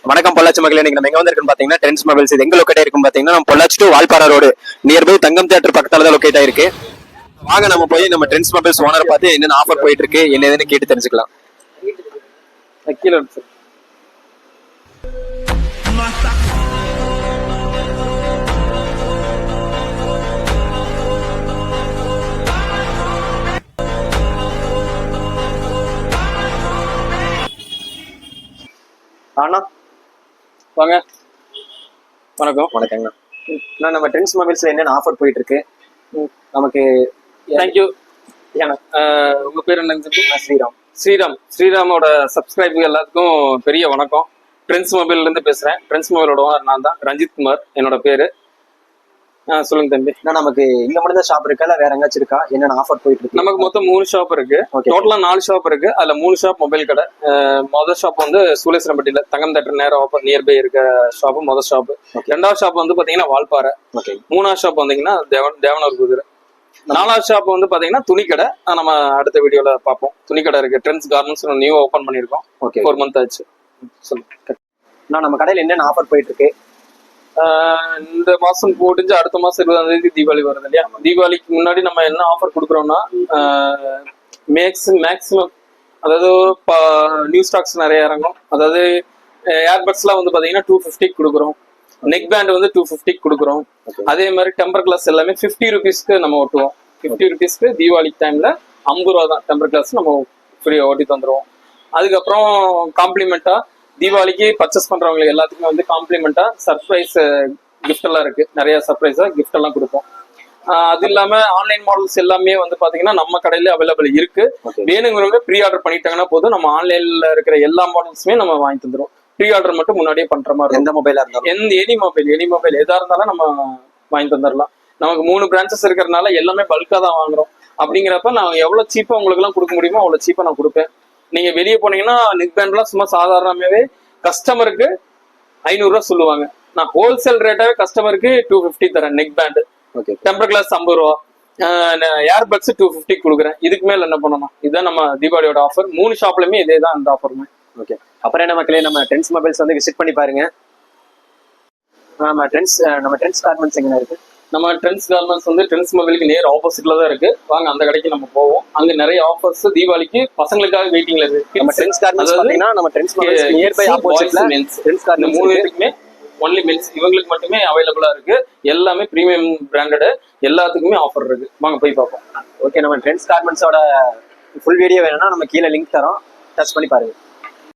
வணக்கம் பொள்ளாச்சி மக்களே. இன்னைக்கு நம்ம எங்க வந்திருக்குன்னு பாத்தீங்கன்னா ட்ரெண்ட்ஸ் மொபைல்ஸ். இது எங்க லொக்கேட் ஆயிருக்கும் பாத்தீங்கன்னா நம்ம Pollachi to Valparai road nearby Thangam theatre பக்கத்துல தான் லொக்கேட் ஆயிருக்கு. வாங்க நம்ம போய் நம்ம ட்ரெண்ட்ஸ் மொபைல்ஸ் ஓனரை பார்த்து என்னென்ன ஆஃபர் போயிட்டு இருக்கு என்ன ஏதுன்னு கேட்டு தெரிஞ்சுக்கலாம். கீழே அண்ணா வாங்க. வணக்கம். வணக்கங்கண்ணா. நம்ம ட்ரெண்ட்ஸ் மொபைல்ஸ்ல என்னென்ன ஆஃபர் போயிட்டு இருக்கு நமக்கு? தேங்க்யூ. உங்க பேர் என்ன? ஸ்ரீராம். ஸ்ரீராமோட சப்ஸ்கிரைபர் எல்லாத்துக்கும் பெரிய வணக்கம். ட்ரெண்ட்ஸ் மொபைல்ல இருந்து பேசுறேன். ட்ரெண்ட்ஸ் மொபைலோட ஓனர் நான் தான், ரஞ்சித் குமார் என்னோட பேரு. சொல்லுங்க தம்பி. நமக்கு இங்க மட்டும் தான் ஷாப் இருக்கா இல்ல வேற எங்காச்சும் இருக்கா? என்னென்ன ஆஃபர் போயிட்டு இருக்கு? நமக்கு மொத்தம் 3 ஷாப் இருக்கு. டோட்டலா 4 ஷாப் இருக்கு. அதுல 3 ஷாப் மொபைல் கடை. முதல் ஷாப் வந்து சூலேஸ்வரம்பட்டியில தங்கம் தேட்டர் நேரம் ஓப்பன் நியர்பை இருக்க ஷாப் முதல் ஷாப். ரெண்டாவது ஷாப் வந்து பாத்தீங்கன்னா வால்பாறை. மூணாவது ஷாப் வந்தீங்கன்னா தேவனூர் குதிரை. 4வது ஷாப் வந்து பாத்தீங்கன்னா துணிக்கடை. நம்ம அடுத்த வீடியோல பார்ப்போம். துணிக்கடை இருக்கு. ட்ரெண்ட்ஸ் கார்மெண்ட்ஸ் நியூ ஓப்பன் பண்ணிருக்கோம். 4 மந்த் ஆச்சு. சொல்லுங்க. நம்ம கடையில என்னென்ன ஆஃபர் போயிட்டு இருக்கு? இந்த மாசம் போட்டுச்சு. அடுத்த மாசம் 20ஆம் தேதி தீபாவளி வருது இல்லையா? தீபாவளிக்கு முன்னாடி நம்ம என்ன ஆஃபர் கொடுக்குறோம்னா மேக்ஸிமம் அதாவது நியூ ஸ்டாக்ஸ் நிறைய இறங்கும். அதாவது ஏர்பட்ஸ் எல்லாம் வந்து பாத்தீங்கன்னா 250 கொடுக்குறோம். நெக் பேண்ட் வந்து 250 கொடுக்குறோம். அதே மாதிரி டெம்பர் கிளாஸ் எல்லாமே 50 ருபீஸ்க்கு நம்ம ஓட்டுவோம். 50 ருபீஸ்க்கு தீபாவளி டைம்ல 50 ரூபா தான் டெம்பர் கிளாஸ் நம்ம ஃப்ரீயா ஓட்டி தந்துருவோம். அதுக்கப்புறம் காம்ப்ளிமெண்டா தீபாவளிக்கு பர்ச்சேஸ் பண்றவங்களுக்கு எல்லாத்துக்குமே வந்து காம்ப்ளிமெண்டா சர்ப்ரைஸ் கிஃப்ட் எல்லாம் இருக்கு. நிறைய சர்ப்ரைஸா கிஃப்ட் எல்லாம் கொடுப்போம். அது இல்லாம ஆன்லைன் மாடல்ஸ் எல்லாமே வந்து பாத்தீங்கன்னா நம்ம கடையில அவைலபிள் இருக்கு. வேணுங்கிறவங்க ப்ரீ ஆர்டர் பண்ணிட்டாங்கன்னா போதும். நம்ம ஆன்லைன்ல இருக்கிற எல்லா மாடல்ஸுமே நம்ம வாங்கி தந்துடும். ப்ரீ ஆர்டர் மட்டும் முன்னாடியே பண்ற மாதிரி. எந்த மொபைலா இருந்தாலும் எனி மொபைல் எதா இருந்தாலும் நம்ம வாங்கி தந்துடலாம். நமக்கு 3 பிரான்ச்சஸ் இருக்கிறதுனால எல்லாமே பல்கா தான் வாங்குறோம். அப்படிங்கிறப்ப நான் எவ்வளவு சீப்பா உங்களுக்கு எல்லாம் கொடுக்க முடியுமோ அவ்வளவு சீப்பா நான் கொடுப்பேன். நீங்க வெளியே போனீங்கன்னா நெக் பேண்ட்லாம் சும்மா சாதாரணமாவே கஸ்டமருக்கு 500 ரூபா சொல்லுவாங்க. நான் ஹோல்சேல் ரேட்டாவே கஸ்டமருக்கு 250 தரேன். நெக் பேண்ட், டெம்பர் கிளாஸ் 50 ரூபா, ஏர்பட்ஸ் 250 கொடுக்குறேன். இதுக்கு மேல என்ன பண்ணணும்? இதுதான் நம்ம தீபாவளியோட ஆஃபர். 3 ஷாப்லயுமே இதே தான் அந்த ஆஃபருமே. ஓகே. அப்புறம் என்ன மக்களே, நம்ம ட்ரெண்ட்ஸ் மொபைல்ஸ் வந்து விசிட் பண்ணி பாருங்க. நம்ம ட்ரெண்ட்ஸ் கார்மெண்ட்ஸ் எங்க இருக்கு? நம்ம ட்ரெண்ட்ஸ் கார்மெண்ட்ஸ் வந்து ட்ரெண்ட்ஸ் மொபைலுக்கு நேர் ஆப்போசிட்ல தான் இருக்கு. வாங்க அந்த கடைக்கு நம்ம போவோம். அங்க நிறைய ஆஃபர்ஸ் தீபாவளிக்கு பசங்களுக்காக வெயிட்டிங்ல இருக்கு. நம்ம ட்ரெண்ட்ஸ் கார்மெண்ட்ஸ் பாத்தீங்கன்னா நம்ம ட்ரெண்ட்ஸ் மொபைல்ஸ் நியர்பை ஆப்போசிட்ல ட்ரெண்ட்ஸ் கார்மெண்ட்ஸ் 3 பேருக்குமே ஒன்லி மென்ஸ் இவங்களுக்கு மட்டுமே அவைலபிளா இருக்கு. எல்லாமே பிரீமியம் பிராண்டட், எல்லாத்துக்குமே ஆஃபர் இருக்கு. வாங்க போய் பார்ப்போம். ஓகே. நம்ம ட்ரெண்ட்ஸ் கார்மெண்ட்ஸோட ஃபுல் வீடியோ வேணும்னா நம்ம கீழே லிங்க் தரோம், டச் பண்ணி பாருங்க.